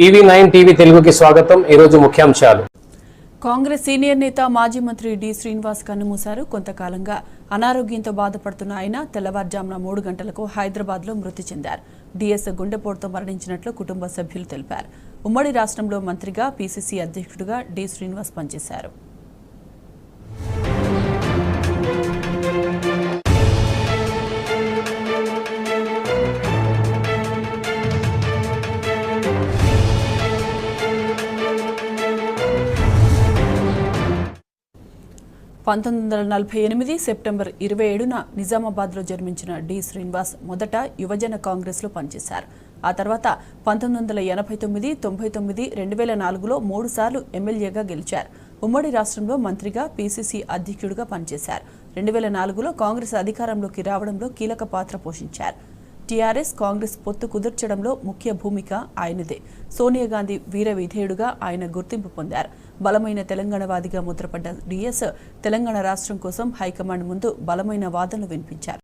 EV9 TV తెలుగుకి స్వాగతం। ఈ రోజు ముఖ్యాంశాలు। కాంగ్రెస్ సీనియర్ నేత మాజీ మంత్రి డి శ్రీనివాస్ కన్నుమూశారు। కొంతకాలంగా అనారోగ్యంతో బాధపడుతున్న ఆయన తెల్లవారుజామున 3 గంటలకు హైదరాబాద్లో మృతి చెందారు। డిఎస్ గుండెపోటుతో మరణించినట్లు కుటుంబ సభ్యులు తెలిపారు। ఉమ్మడి రాష్ట్రంలో మంత్రిగా పీసీసీ అధ్యక్షుడిగా డి శ్రీనివాస్ పనిచేశారు। సెప్టెంబర్ 27న నిజామాబాద్లో జన్మించిన డి శ్రీనివాస్ మొదట యువజన కాంగ్రెస్లో పనిచేశారు। ఆ తర్వాత 1989, 99, 2004లో 3 సార్లు ఎమ్మెల్యేగా గెలిచారు। ఉమ్మడి రాష్ట్రంలో మంత్రిగా పీసీసీ అధ్యక్షుడిగా పనిచేశారు। 2004లో కాంగ్రెస్ అధికారంలోకి రావడంలో కీలక పాత్ర పోషించారు। టీఆర్ఎస్ కాంగ్రెస్ పొత్తు కుదుర్చడంలో ముఖ్య భూమిక ఆయనదే। సోనియా గాంధీ వీర విధేయుడుగా ఆయన గుర్తింపు పొందారు। బలమైన తెలంగాణవాదిగా ముద్రపడ్డ డిఎస్ తెలంగాణ రాష్ట్రం కోసం హైకమాండ్ ముందు బలమైన వాదనలు వినిపించారు।